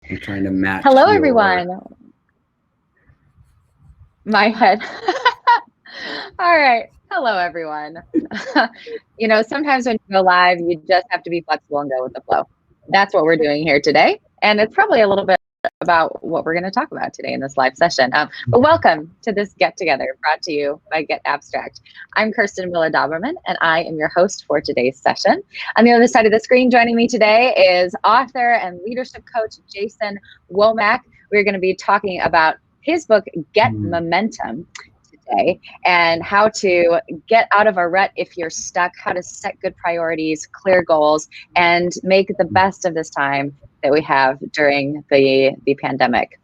I'm trying to match Hello, your... everyone. My head. All right. Hello, everyone. Sometimes when you go live, you just have to be flexible and go with the flow. That's what we're doing here today. And it's probably a little bit about what we're going to talk about today in this live session. But welcome to this Get Together brought to you by getAbstract. I'm Kirsten Müller-Daubermann, and I am your host for today's session. On the other side of the screen, joining me today is author and leadership coach Jason Womack. We're going to be talking about his book, Get Momentum, today, and how to get out of a rut if you're stuck, how to set good priorities, clear goals, and make the best of this time that we have during the pandemic.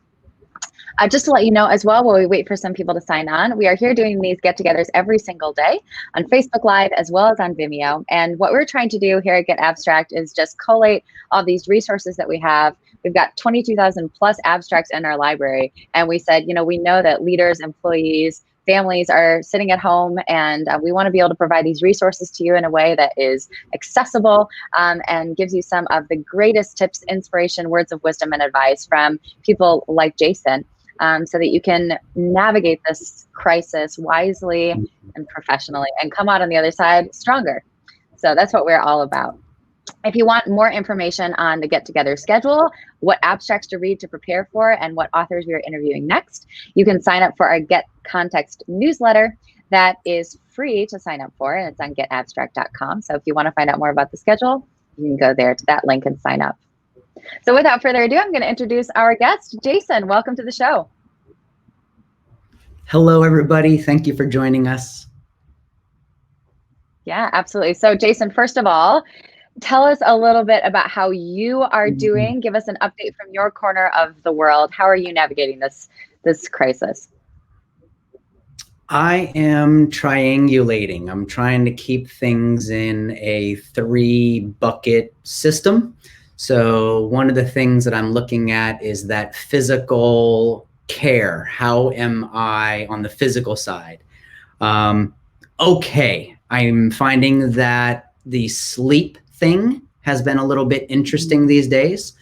Just to let you know as well, while we wait for some people to sign on, we are here doing these get-togethers every single day on Facebook Live as well as on Vimeo. And what we're trying to do here at getAbstract is just collate all these resources that we have. We've got 22,000 plus abstracts in our library. And we said, we know that leaders, employees, families are sitting at home, and we want to be able to provide these resources to you in a way that is accessible and gives you some of the greatest tips, inspiration, words of wisdom, and advice from people like Jason. So that you can navigate this crisis wisely and professionally and come out on the other side stronger. So that's what we're all about. If you want more information on the Get Together schedule, what abstracts to read to prepare for, and what authors we are interviewing next, you can sign up for our Get Context newsletter. That is free to sign up for, and it's on getAbstract.com. So if you want to find out more about the schedule, you can go there to that link and sign up. So without further ado, I'm going to introduce our guest, Jason. Welcome to the show. Hello, everybody. Thank you for joining us. Yeah, absolutely. So Jason, first of all, tell us a little bit about how you are doing. Give us an update from your corner of the world. How are you navigating this crisis? I am triangulating. I'm trying to keep things in a 3-bucket system. So one of the things that I'm looking at is that physical care. How am I on the physical side? Okay, I'm finding that the sleep thing has been a little bit interesting these days.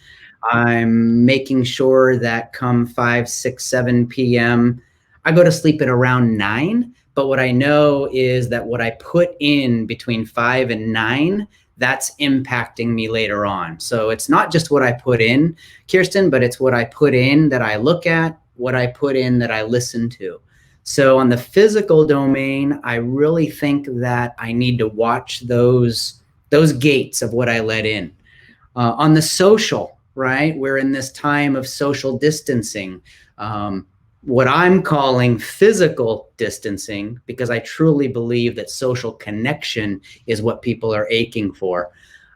I'm making sure that come 5, 6, 7 p.m., I go to sleep at around 9. But what I know is that what I put in between 5 and 9, that's impacting me later on. So it's not just what I put in, Kirsten, but it's what I put in that I look at, what I put in that I listen to. So on the physical domain, I really think that I need to watch those gates of what I let in. On the social, right? We're in this time of social distancing. What I'm calling physical distancing, because I truly believe that social connection is what people are aching for.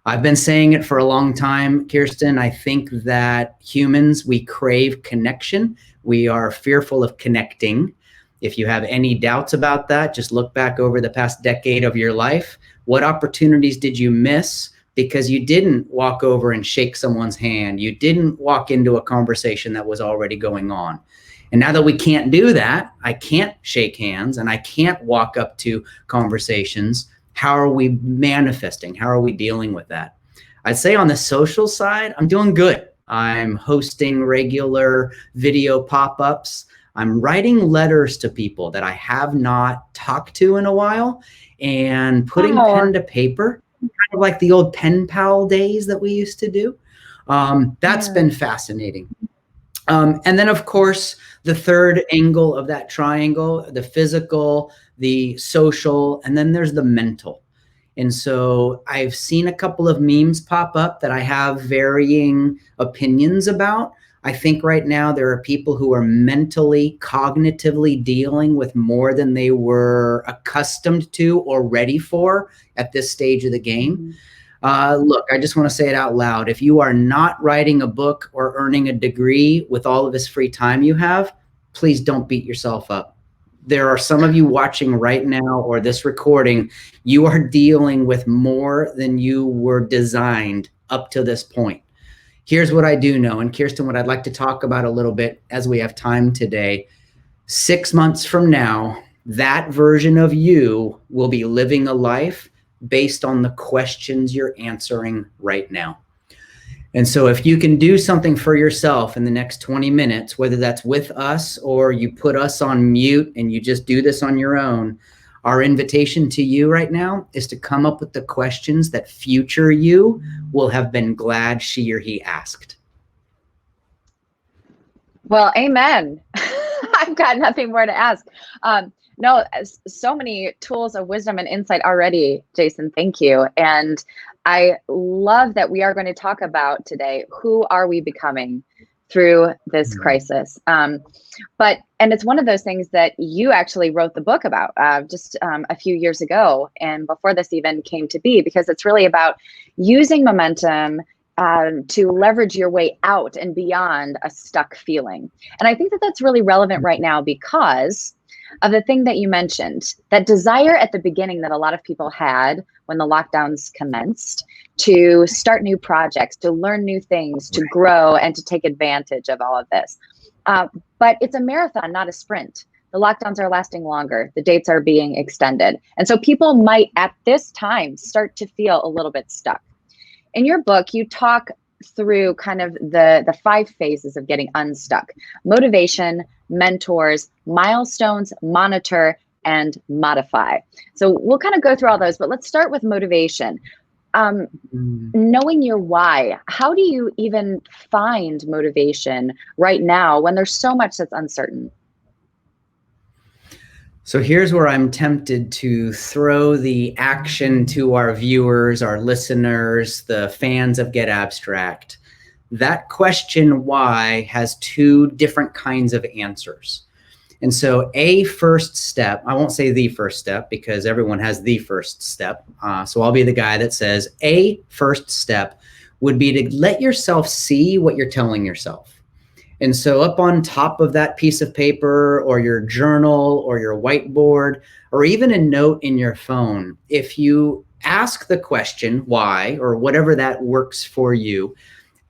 I've been saying it for a long time, Kirsten. I think that humans, we crave connection. We are fearful of connecting. If you have any doubts about that, just look back over the past decade of your life. What opportunities did you miss because you didn't walk over and shake someone's hand? You didn't walk into a conversation that was already going on. And now that we can't do that, I can't shake hands and I can't walk up to conversations. How are we manifesting? How are we dealing with that? I'd say on the social side, I'm doing good. I'm hosting regular video pop-ups. I'm writing letters to people that I have not talked to in a while and putting pen to paper, kind of like the old pen pal days that we used to do. That's been fascinating. And then, of course, the third angle of that triangle, the physical, the social, and then there's the mental. And so I've seen a couple of memes pop up that I have varying opinions about. I think right now there are people who are mentally, cognitively dealing with more than they were accustomed to or ready for at this stage of the game. Look, I just want to say it out loud. If you are not writing a book or earning a degree with all of this free time you have, please don't beat yourself up. There are some of you watching right now or this recording, you are dealing with more than you were designed up to this point. Here's what I do know, and Kirsten, what I'd like to talk about a little bit as we have time today. 6 months from now, that version of you will be living a life based on the questions you're answering right now. And so if you can do something for yourself in the next 20 minutes, whether that's with us or you put us on mute and you just do this on your own, our invitation to you right now is to come up with the questions that future you will have been glad she or he asked. Well, amen. I've got nothing more to ask. No, so many tools of wisdom and insight already, Jason. Thank you. And I love that we are going to talk about today, who are we becoming through this crisis? And it's one of those things that you actually wrote the book about just a few years ago, and before this even came to be, because it's really about using momentum to leverage your way out and beyond a stuck feeling. And I think that that's really relevant right now because of the thing that you mentioned, that desire at the beginning that a lot of people had when the lockdowns commenced to start new projects, to learn new things, to grow, and to take advantage of all of this. But it's a marathon, not a sprint. The lockdowns are lasting longer. The dates are being extended. And so people might at this time start to feel a little bit stuck. In your book, you talk through kind of the 5 phases of getting unstuck: motivation, mentors, milestones, monitor, and modify. So we'll kind of go through all those, but let's start with motivation. Knowing your why, how do you even find motivation right now when there's so much that's uncertain? So here's where I'm tempted to throw the action to our viewers, our listeners, the fans of getAbstract. That question why has 2 different kinds of answers. And so a first step, I won't say the first step because everyone has the first step. So I'll be the guy that says a first step would be to let yourself see what you're telling yourself. And so up on top of that piece of paper or your journal or your whiteboard or even a note in your phone, if you ask the question why or whatever that works for you,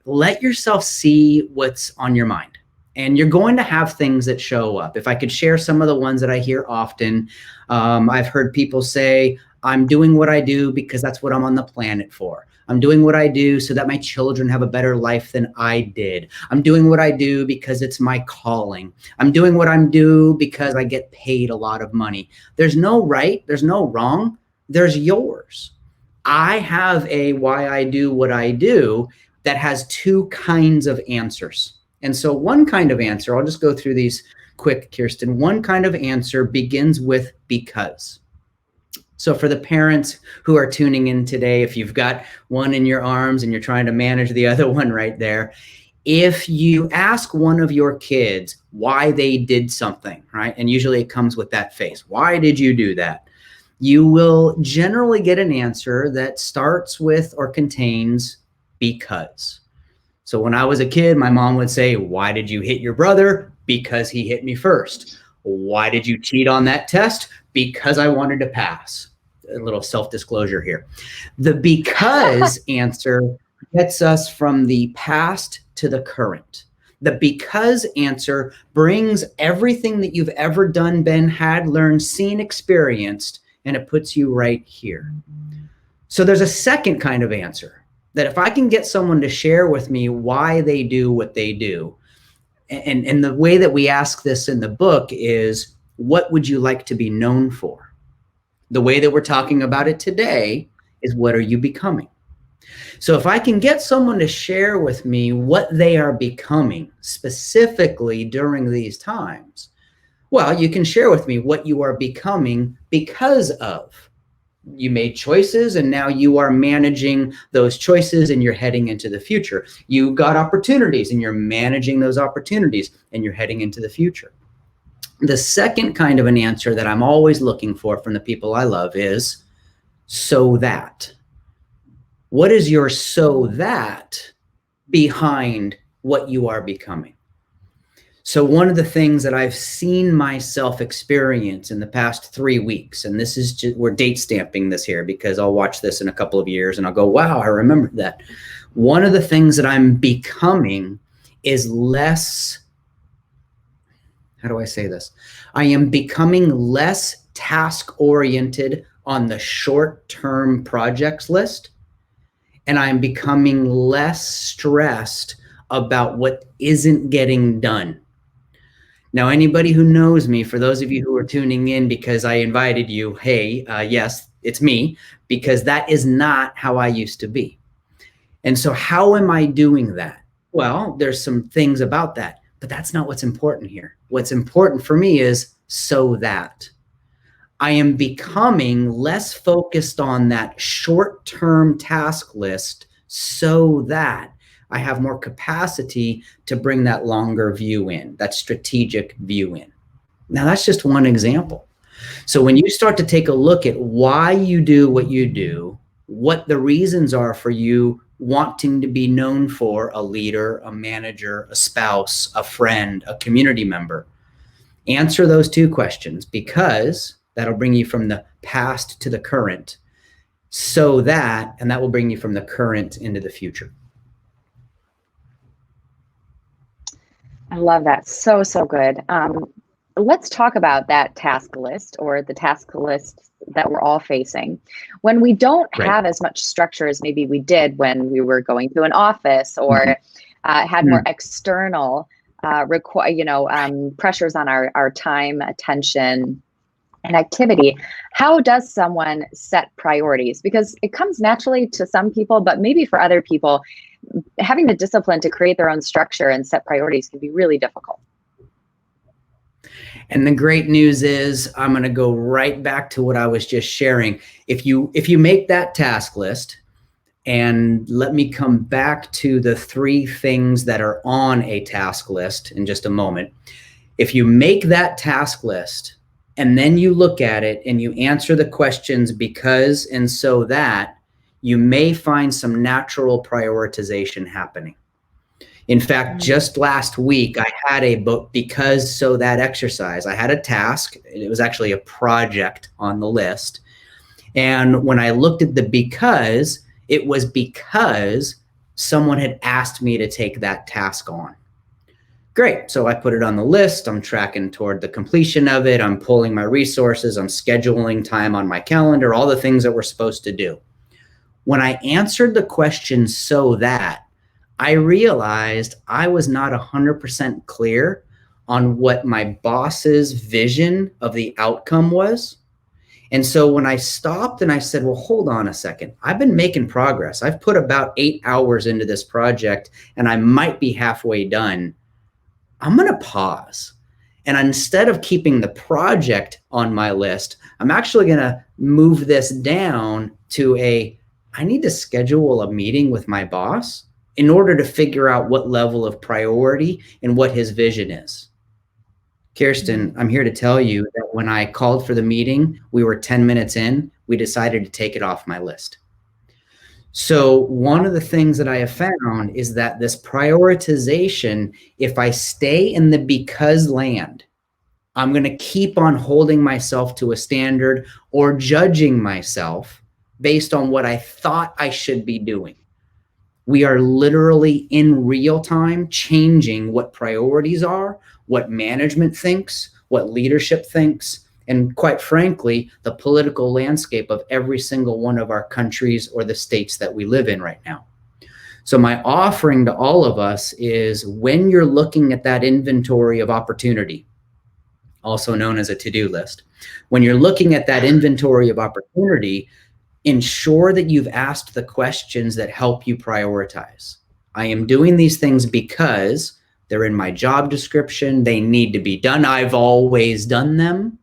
let yourself see what's on your mind. And you're going to have things that show up. If I could share some of the ones that I hear often, I've heard people say, I'm doing what I do because that's what I'm on the planet for. I'm doing what I do so that my children have a better life than I did. I'm doing what I do because it's my calling. I'm doing what I'm doing because I get paid a lot of money. There's no right, there's no wrong, there's yours. I have a why I do what I do that has 2 kinds of answers. And so one kind of answer, I'll just go through these quick, Kirsten. One kind of answer begins with because. So for the parents who are tuning in today, if you've got one in your arms and you're trying to manage the other one right there, if you ask one of your kids why they did something, right? And usually it comes with that face. Why did you do that? You will generally get an answer that starts with or contains because. So when I was a kid, my mom would say, why did you hit your brother? Because he hit me first. Why did you cheat on that test? Because I wanted to pass. A little self-disclosure here. The because answer gets us from the past to the current. The because answer brings everything that you've ever done, been, had, learned, seen, experienced, and it puts you right here. So there's a second kind of answer that if I can get someone to share with me why they do what they do, and the way that we ask this in the book is, what would you like to be known for? The way that we're talking about it today is, what are you becoming? So if I can get someone to share with me what they are becoming specifically during these times, well, you can share with me what you are becoming because of. You made choices and now you are managing those choices and you're heading into the future. You got opportunities and you're managing those opportunities and you're heading into the future. The second kind of an answer that I'm always looking for from the people I love is, so that. What is your so that behind what you are becoming? So one of the things that I've seen myself experience in the past 3 weeks, and this is just, we're date stamping this here because I'll watch this in a couple of years and I'll go, wow, I remember that. One of the things that I'm becoming is less, how do I say this? I am becoming less task oriented on the short-term projects list. and I'm becoming less stressed about what isn't getting done. Now, anybody who knows me, for those of you who are tuning in because I invited you, hey, yes, it's me, because that is not how I used to be. And so how am I doing that? Well, there's some things about that, but that's not what's important here. What's important for me is so that I am becoming less focused on that short-term task list so that I have more capacity to bring that longer view in, that strategic view in. Now, that's just one example. So when you start to take a look at why you do what you do, what the reasons are for you wanting to be known for a leader, a manager, a spouse, a friend, a community member, answer those two questions, because that'll bring you from the past to the current, and that will bring you from the current into the future. I love that. So good. Let's talk about that task list, or the task list that we're all facing. When we don't have as much structure as maybe we did when we were going to an office, or had more external pressures on our time, attention, and activity, how does someone set priorities? Because it comes naturally to some people, but maybe for other people, having the discipline to create their own structure and set priorities can be really difficult. And the great news is, I'm going to go right back to what I was just sharing. If you make that task list, and let me come back to the 3 things that are on a task list in just a moment. If you make that task list and then you look at it and you answer the questions because and so that, you may find some natural prioritization happening. In fact, just last week, I had a because so that exercise. I had a task. It was actually a project on the list. And when I looked at the because, it was because someone had asked me to take that task on. Great. So I put it on the list. I'm tracking toward the completion of it. I'm pulling my resources. I'm scheduling time on my calendar, all the things that we're supposed to do. When I answered the question so that, I realized I was not 100% clear on what my boss's vision of the outcome was. And so when I stopped and I said, well, hold on a second, I've been making progress. I've put about 8 hours into this project and I might be halfway done. I'm going to pause. And instead of keeping the project on my list, I'm actually going to move this down to I need to schedule a meeting with my boss in order to figure out what level of priority and what his vision is. Kirsten, I'm here to tell you that when I called for the meeting, we were 10 minutes in, we decided to take it off my list. So one of the things that I have found is that this prioritization, if I stay in the because land, I'm going to keep on holding myself to a standard or judging myself based on what I thought I should be doing. We are literally in real time changing what priorities are, what management thinks, what leadership thinks, and quite frankly, the political landscape of every single one of our countries or the states that we live in right now. So my offering to all of us is, when you're looking at that inventory of opportunity, also known as a to-do list, when you're looking at that inventory of opportunity, ensure that you've asked the questions that help you prioritize. I am doing these things because they're in my job description. They need to be done. I've always done them.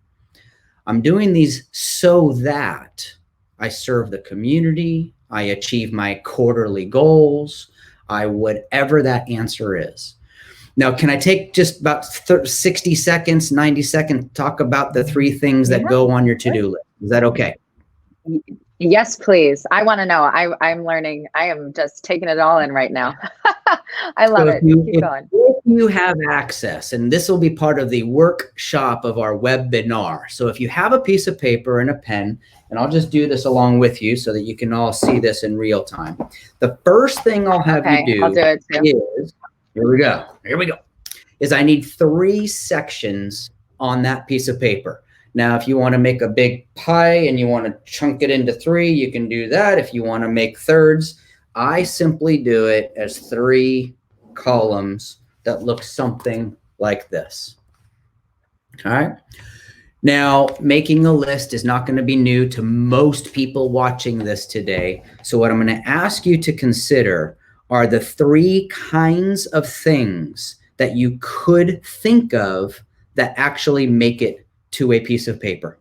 I'm doing these so that I serve the community. I achieve my quarterly goals. Whatever that answer is. Now, can I take just about 60 seconds, 90 seconds, talk about the 3 things that go on your to-do list? Is that okay? Yes, please. I want to know. I'm learning. I am just taking it all in right now. I love it. Keep going. If you have access, and this will be part of the workshop of our webinar. So if you have a piece of paper and a pen, and I'll just do this along with you so that you can all see this in real time. The first thing I'll have you do, I'll do it too. is, here we go, is I need 3 sections on that piece of paper. Now, if you want to make a big pie and you want to chunk it into 3, you can do that. If you want to make thirds, I simply do it as 3 columns that look something like this. All right. Now, making a list is not going to be new to most people watching this today. So what I'm going to ask you to consider are the 3 kinds of things that you could think of that actually make it to a piece of paper.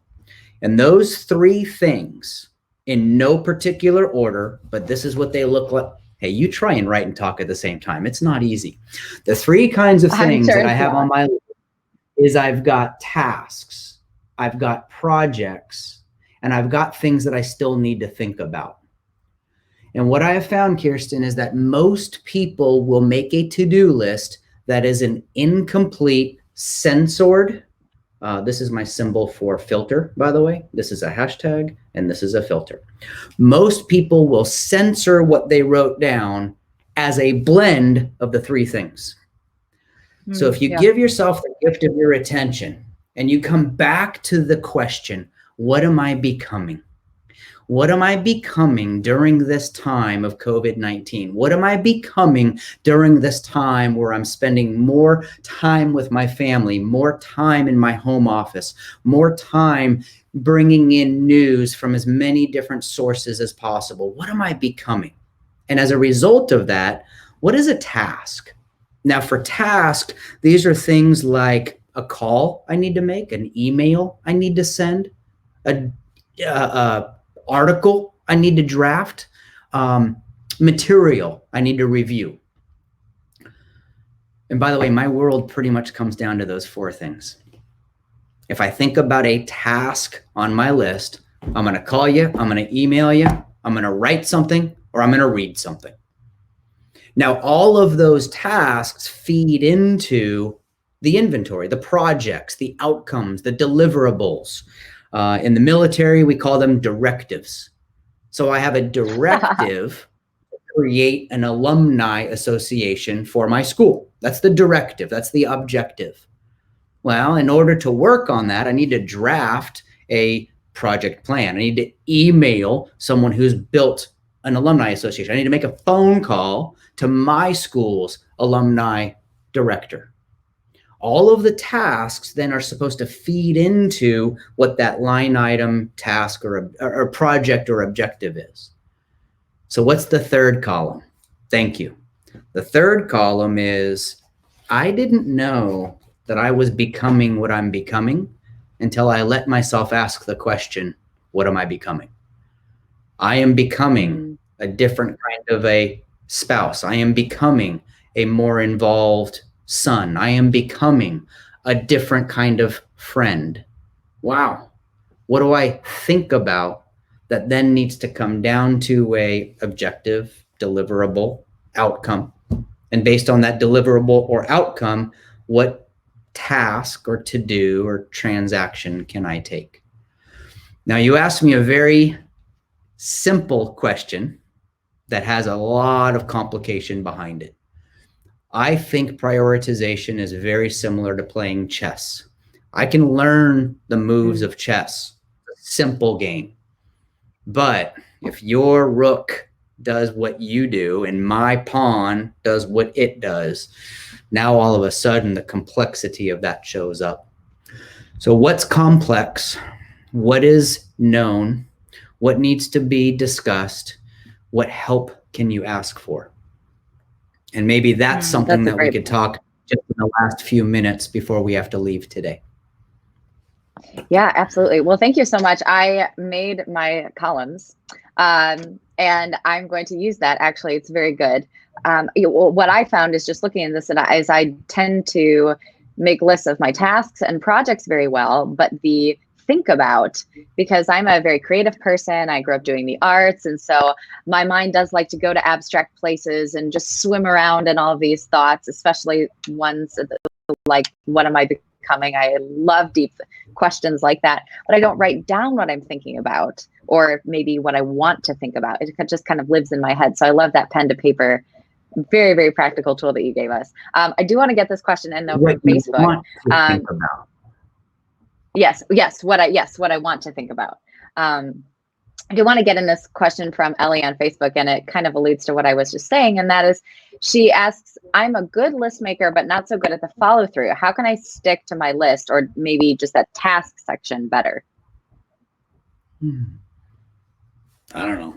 And those 3 things, in no particular order, but this is what they look like. Hey, you try and write and talk at the same time. It's not easy. The 3 kinds of things that I have on my list is I've got tasks, I've got projects, and I've got things that I still need to think about. And what I have found, Kirsten, is that most people will make a to-do list that is an incomplete, censored. This is my symbol for filter, by the way. This is a hashtag, and this is a filter. Most people will censor what they wrote down as a blend of the 3 things. So if you give yourself the gift of your attention and you come back to the question, what am I becoming? What am I becoming during this time of COVID-19? What am I becoming during this time where I'm spending more time with my family, more time in my home office, more time bringing in news from as many different sources as possible? What am I becoming? And as a result of that, what is a task? Now for task, these are things like a call I need to make, an email I need to send, a article I need to draft, material I need to review. And by the way, my world pretty much comes down to those 4 things. If I think about a task on my list, I'm going to call you, I'm going to email you, I'm going to write something, or I'm going to read something. Now, all of those tasks feed into the inventory, the projects, the outcomes, the deliverables. In the military, we call them directives. So I have a directive to create an alumni association for my school. That's the directive. That's the objective. Well, in order to work on that, I need to draft a project plan. I need to email someone who's built an alumni association. I need to make a phone call to my school's alumni director. All of the tasks then are supposed to feed into what that line item task or project or objective is. So what's the 3rd column? Thank you. The 3rd column is, I didn't know that I was becoming what I'm becoming until I let myself ask the question, what am I becoming? I am becoming a different kind of a spouse. I am becoming a more involved son. I am becoming a different kind of friend. Wow. What do I think about that then needs to come down to a objective, deliverable outcome? And based on that deliverable or outcome, what task or to-do or transaction can I take? Now, you asked me a very simple question that has a lot of complication behind it. I think prioritization is very similar to playing chess. I can learn the moves of chess, a simple game. But if your rook does what you do and my pawn does what it does, now all of a sudden the complexity of that shows up. So what's complex? What is known? What needs to be discussed? What help can you ask for? And maybe that's something that we could talk just in the last few minutes before we have to leave today. Yeah, absolutely. Well, thank you so much. I made my columns and I'm going to use that. Actually, it's very good. What I found is just looking at this is I tend to make lists of my tasks and projects very well, but the think about, because I'm a very creative person, I grew up doing the arts, and so my mind does like to go to abstract places and just swim around in all of these thoughts, especially ones like, what am I becoming? I love deep questions like that, but I don't write down what I'm thinking about or maybe what I want to think about. It just kind of lives in my head. So I love that pen to paper, very, very practical tool that you gave us. I do want to get this question in though from Facebook. Think about. Yes, what I want to think about. I do want to get in this question from Ellie on Facebook, and it kind of alludes to what I was just saying. And that is, she asks, I'm a good list maker, but not so good at the follow through. How can I stick to my list, or maybe just that task section better? I don't know.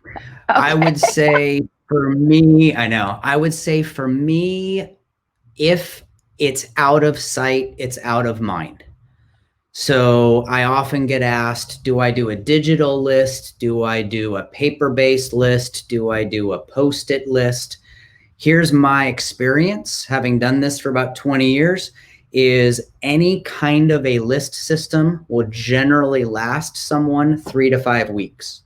Okay. I would say for me, I would say for me, if it's out of sight, it's out of mind. So I often get asked, do I do a digital list? Do I do a paper-based list? Do I do a post-it list? Here's my experience, having done this for about 20 years, is any kind of a list system will generally last someone 3 to 5 weeks.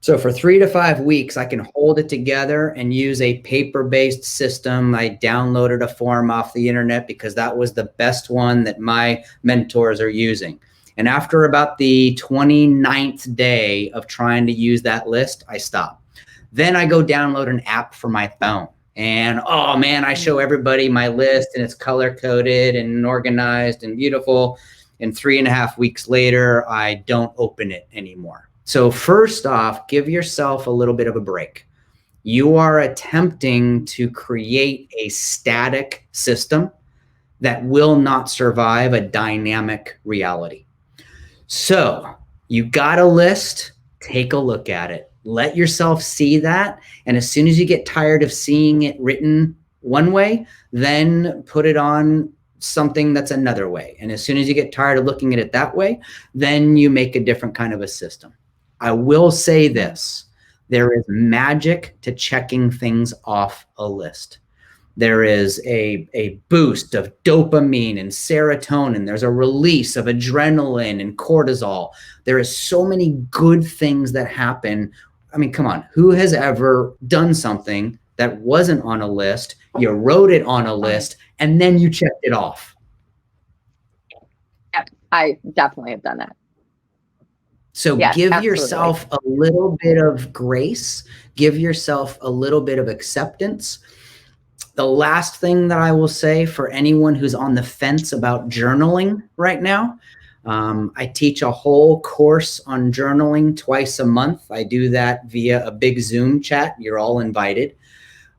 So for 3 to 5 weeks, I can hold it together and use a paper-based system. I downloaded a form off the internet because that was the best one that my mentors are using. And after about the 29th day of trying to use that list, I stop. Then I go download an app for my phone. And oh man, I show everybody my list and it's color coded and organized and beautiful. And 3.5 weeks later, I don't open it anymore. So first off, give yourself a little bit of a break. You are attempting to create a static system that will not survive a dynamic reality. So you got a list, take a look at it. Let yourself see that. And as soon as you get tired of seeing it written one way, then put it on something that's another way. And as soon as you get tired of looking at it that way, then you make a different kind of a system. I will say this, there is magic to checking things off a list. There is a boost of dopamine and serotonin. There's a release of adrenaline and cortisol. There is so many good things that happen. I mean, come on, who has ever done something that wasn't on a list, you wrote it on a list, and then you checked it off? Yep, I definitely have done that. So yes, give absolutely. yourself a little bit of grace, give yourself a little bit of acceptance. The last thing that I will say for anyone who's on the fence about journaling right now, I teach a whole course on journaling twice a month. I do that via a big Zoom chat. You're all invited.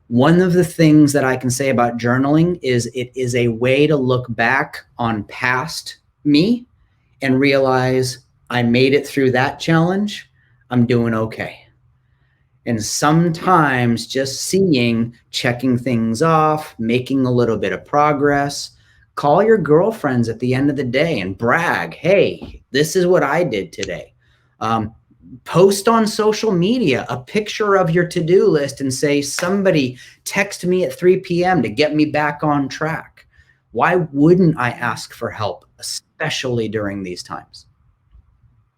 One of the things that I can say about journaling is it is a way to look back on past me and realize I made it through that challenge. I'm doing okay. And sometimes just seeing, checking things off, making a little bit of progress, call your girlfriends at the end of the day and brag, hey, this is what I did today. Post on social media a picture of your to-do list and say, somebody text me at 3 p.m. to get me back on track. Why wouldn't I ask for help, especially during these times?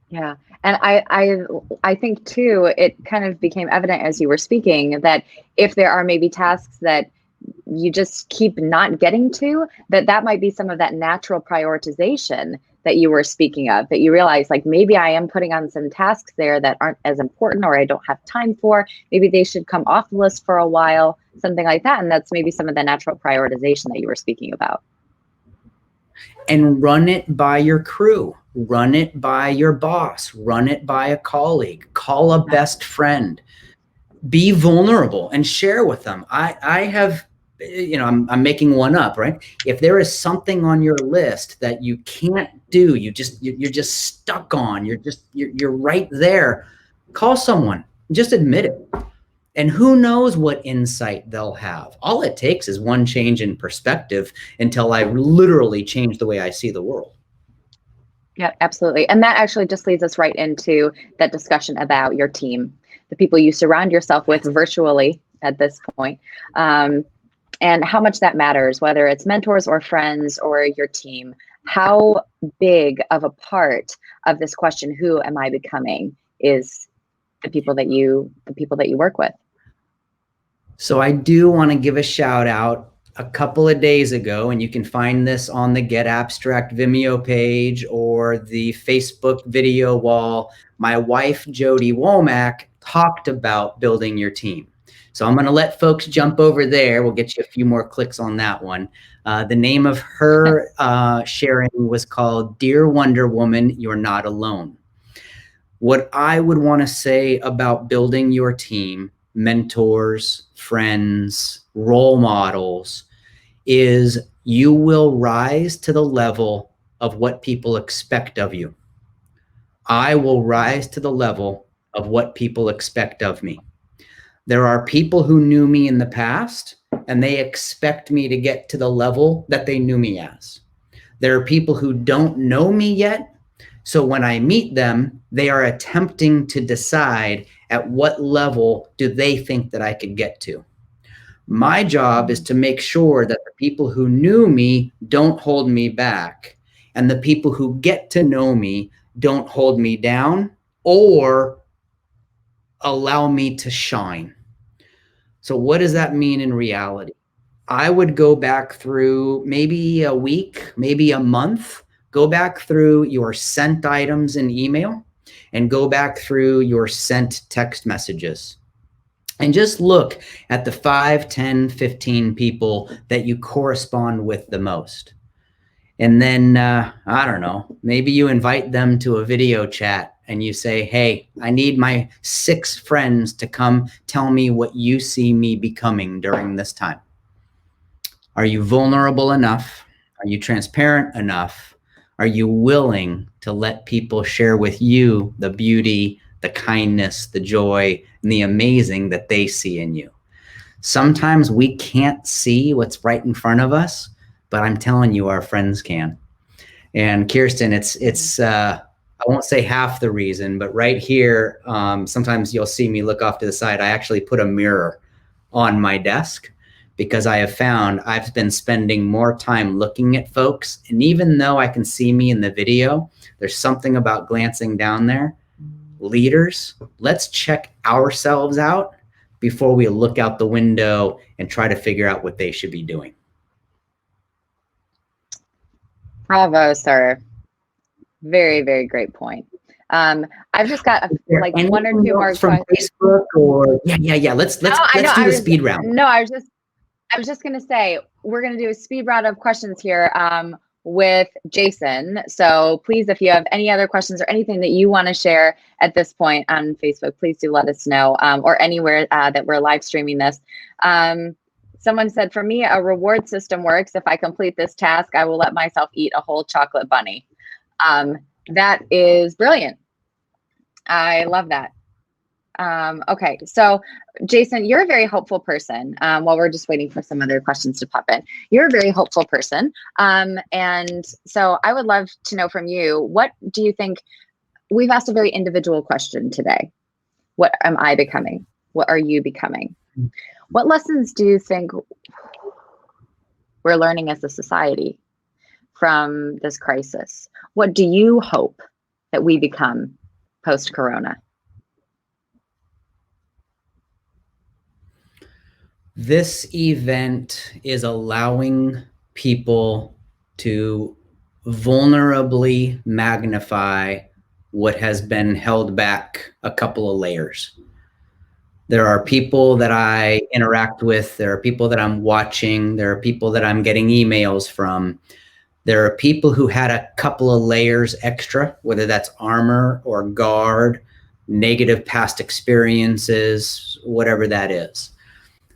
Yeah. And I think too, it kind of became evident as you were speaking that if there are maybe tasks that you just keep not getting to, that might be some of that natural prioritization that you were speaking of, that you realize like maybe I am putting on some tasks there that aren't as important or I don't have time for. Maybe they should come off the list for a while, something like that. And that's maybe some of the natural prioritization that you were speaking about. And run it by your crew, run it by your boss, run it by a colleague, call a best friend, be vulnerable and share with them. I have, I'm making one up, right? If there is something on your list that you can't do, you're just stuck on, you're right there, call someone, just admit it. And who knows what insight they'll have. All it takes is one change in perspective until I literally change the way I see the world. Yeah, absolutely. And that actually just leads us right into that discussion about your team, the people you surround yourself with virtually at this point, and how much that matters, whether it's mentors or friends or your team. How big of a part of this question, who am I becoming, is the people that you work with? So I do want to give a shout out. A couple of days ago, and you can find this on the getAbstract Vimeo page or the Facebook video wall, my wife, Jason Womack, talked about building your team. So I'm going to let folks jump over there. We'll get you a few more clicks on that one. The name of her sharing was called Dear Wonder Woman, You're Not Alone. What I would want to say about building your team, mentors, friends, role models, is you will rise to the level of what people expect of you. I will rise to the level of what people expect of me. There are people who knew me in the past, and they expect me to get to the level that they knew me as. There are people who don't know me yet, so when I meet them, they are attempting to decide at what level do they think that I could get to. My job is to make sure that the people who knew me don't hold me back, and the people who get to know me don't hold me down or allow me to shine. So what does that mean in reality? I would go back through maybe a week, maybe a month, go back through your sent items in email and go back through your sent text messages. And just look at the 5, 10, 15 people that you correspond with the most. And then, I don't know, maybe you invite them to a video chat and you say, hey, I need my 6 friends to come tell me what you see me becoming during this time. Are you vulnerable enough? Are you transparent enough? Are you willing to let people share with you the beauty, the kindness, the joy, and the amazing that they see in you? Sometimes we can't see what's right in front of us, but I'm telling you, our friends can. And Kirsten, it's I won't say half the reason, but right here, sometimes you'll see me look off to the side. I actually put a mirror on my desk because I have found I've been spending more time looking at folks. And even though I can see me in the video, there's something about glancing down there. Leaders, let's check ourselves out before we look out the window and try to figure out what they should be doing. Bravo, sir. Very, very great point. I've just got like 1 or 2 more from questions. Facebook or yeah. Let's do the speed round. No, I was just gonna say we're gonna do a speed round of questions here with Jason. So please, if you have any other questions or anything that you want to share at this point on Facebook, please do let us know, or anywhere that we're live streaming this. Someone said, for me, a reward system works. If I complete this task, I will let myself eat a whole chocolate bunny. That is brilliant. I love that. Okay, so Jason, you're a very hopeful person. While we're just waiting for some other questions to pop in, you're a very hopeful person. And so I would love to know from you, what do you think? We've asked a very individual question today. What am I becoming? What are you becoming? What lessons do you think we're learning as a society from this crisis? What do you hope that we become post-corona? This event is allowing people to vulnerably magnify what has been held back a couple of layers. There are people that I interact with. There are people that I'm watching. There are people that I'm getting emails from. There are people who had a couple of layers extra, whether that's armor or guard, negative past experiences, whatever that is.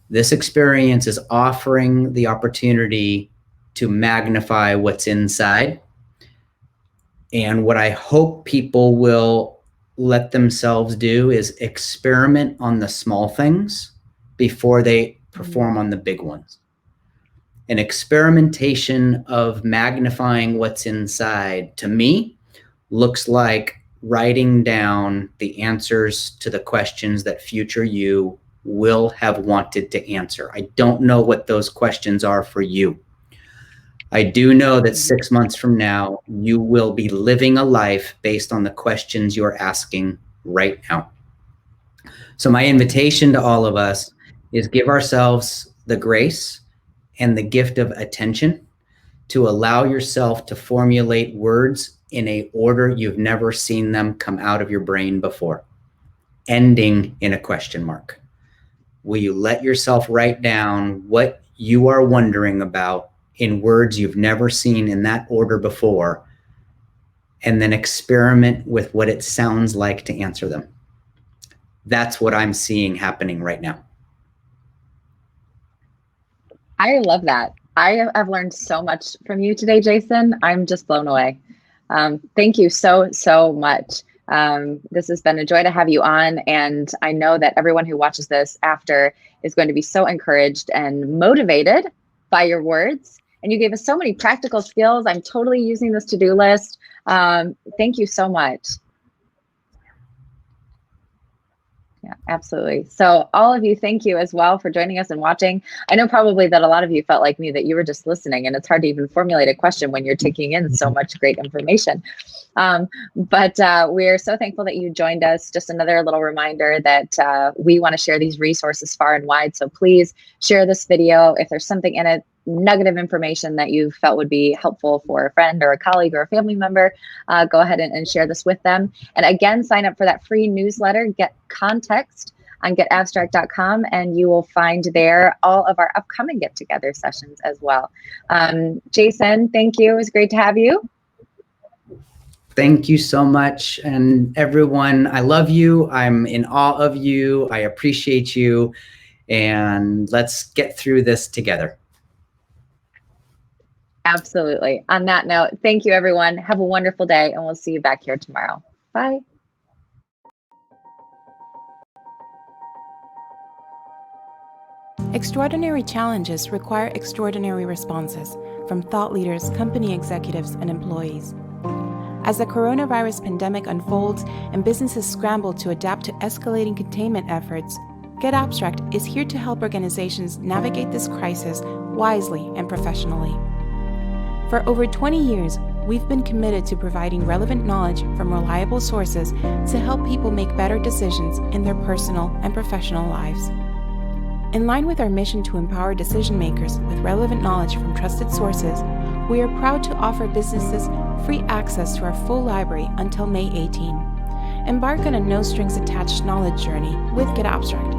This experience is offering the opportunity to magnify what's inside. And what I hope people will let themselves do is experiment on the small things before they perform on the big ones. An experimentation of magnifying what's inside, to me, looks like writing down the answers to the questions that future you will have wanted to answer. I don't know what those questions are for you. I do know that 6 months from now, you will be living a life based on the questions you're asking right now. So my invitation to all of us is give ourselves the grace and the gift of attention to allow yourself to formulate words in a order you've never seen them come out of your brain before, ending in a question mark. Will you let yourself write down what you are wondering about in words you've never seen in that order before, and then experiment with what it sounds like to answer them? That's what I'm seeing happening right now. I love that. I have learned so much from you today, Jason. I'm just blown away. Thank you so much. This has been a joy to have you on, and I know that everyone who watches this after is going to be so encouraged and motivated by your words. And you gave us so many practical skills. I'm totally using this to-do list. Thank you so much. Yeah, absolutely. So all of you, thank you as well for joining us and watching. I know probably that a lot of you felt like me, that you were just listening, and it's hard to even formulate a question when you're taking in so much great information. But we're so thankful that you joined us. Just another little reminder that we want to share these resources far and wide. So please share this video. If there's something in it, nugget of information that you felt would be helpful for a friend or a colleague or a family member, go ahead and share this with them. And again, sign up for that free newsletter, Get Context, on getAbstract.com, and you will find there all of our upcoming Get Together sessions as well. Jason, thank you. It was great to have you. Thank you so much. And everyone, I love you. I'm in awe of you. I appreciate you. And let's get through this together. Absolutely. On that note, thank you, everyone. Have a wonderful day, and we'll see you back here tomorrow. Bye. Extraordinary challenges require extraordinary responses from thought leaders, company executives, and employees. As the coronavirus pandemic unfolds and businesses scramble to adapt to escalating containment efforts, getAbstract is here to help organizations navigate this crisis wisely and professionally. For over 20 years, we've been committed to providing relevant knowledge from reliable sources to help people make better decisions in their personal and professional lives. In line with our mission to empower decision makers with relevant knowledge from trusted sources, we are proud to offer businesses free access to our full library until May 18. Embark on a no-strings-attached knowledge journey with getAbstract.